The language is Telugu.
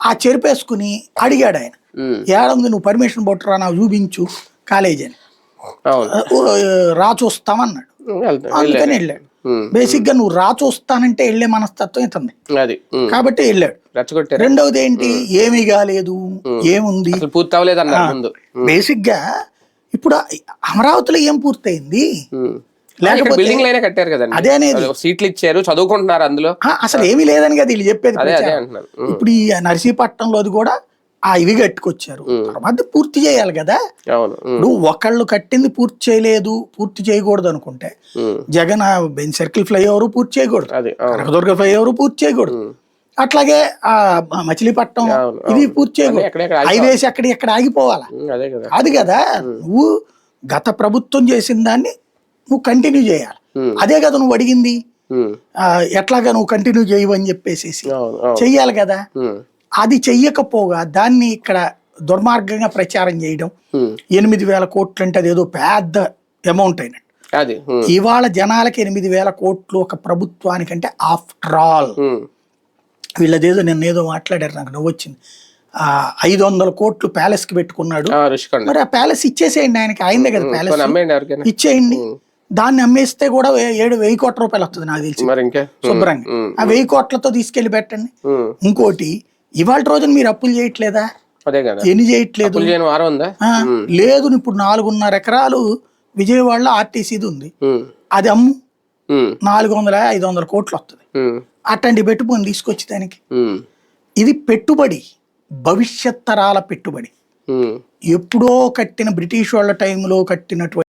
ఆ చెరిపేసుకుని అడిగాడు ఆయన, ఏడుంది నువ్వు పర్మిషన్ పట్టురా నాకు చూపించు కాలేజీ అని. రా చూస్తామన్నాడు, అందుకని వెళ్ళాడు. బేసిక్ గా నువ్వు రా చూస్తానంటే వెళ్ళే మనస్తత్వం ఇతంది కాబట్టి వెళ్ళాడు. రెండవది ఏంటి, ఏమీ కాలేదు, ఏముంది బేసిక్ గా ఇప్పుడు అమరావతిలో ఏం పూర్తయింది, లేకపోతే అదే అనేది సీట్లు ఇచ్చారు చదువుకుంటున్నారు అందులో, అసలు ఏమీ లేదని కదా వీళ్ళు చెప్పేది. ఇప్పుడు ఈ నర్సీపట్నంలో కూడా ఆ ఇవి కట్టుకొచ్చారు, తర్వాత పూర్తి చేయాలి కదా. ఇప్పుడు ఒకళ్ళు కట్టింది పూర్తి చేయలేదు, పూర్తి చేయకూడదు అనుకుంటే జగన్ బెంచ్ సర్కిల్ ఫ్లైఓవర్ పూర్తి చేయకూడదు, కనకదుర్గ ఫ్లైఓవర్ పూర్తి చేయకూడదు, అట్లాగే ఆ మచిలీపట్నం ఇది పూర్తి చేయకూడదు, హైవేస్ ఎక్కడ ఆగిపోవాలా, అది కదా. నువ్వు గత ప్రభుత్వం చేసిన దాన్ని నువ్వు కంటిన్యూ చేయాలి, అదే కదా నువ్వు అడిగింది. ఎట్లాగా నువ్వు కంటిన్యూ చేయవని చెప్పేసి చెయ్యాలి కదా. అది చెయ్యకపోగా దాన్ని ఇక్కడ దుర్మార్గంగా ప్రచారం చేయడం, 8,000 కోట్లు అంటే అదేదో పెద్ద అమౌంట్ అయినట్టు. ఇవాళ జనాలకి 8,000 కోట్లు ఒక ప్రభుత్వానికంటే ఆఫ్టర్ ఆల్. వీళ్ళదేదో నిన్నేదో మాట్లాడారు, నాకు నవ్వు వచ్చింది. 500 కోట్లు ప్యాలెస్ కి పెట్టుకున్నాడు, మరి ఆ ప్యాలెస్ ఇచ్చేసేయండి ఆయనకి, అయిందే కదా ప్యాలెస్, ఇచ్చేయండి. దాన్ని అమ్మేస్తే కూడా 7,000 కోట్ల రూపాయలు వస్తుంది నాకు తెలిసి శుభ్రంగా. ఆ 1,000 కోట్లతో తీసుకెళ్లి పెట్టండి. ఇంకోటి, ఇవాళ రోజున మీరు అప్పులు చేయట్లేదా, ఎన్ని చేయట్లేదు లేదు. ఇప్పుడు 4.5 ఎకరాలు విజయవాడలో ఆర్టీసీది ఉంది, అది అమ్ము 400-500 కోట్లు వస్తుంది. అట్లాంటి పెట్టుబడి తీసుకొచ్చి దానికి, ఇది పెట్టుబడి, భవిష్యత్ తరాల పెట్టుబడి. ఎప్పుడో కట్టిన బ్రిటిష్ వాళ్ళ టైంలో కట్టినటువంటి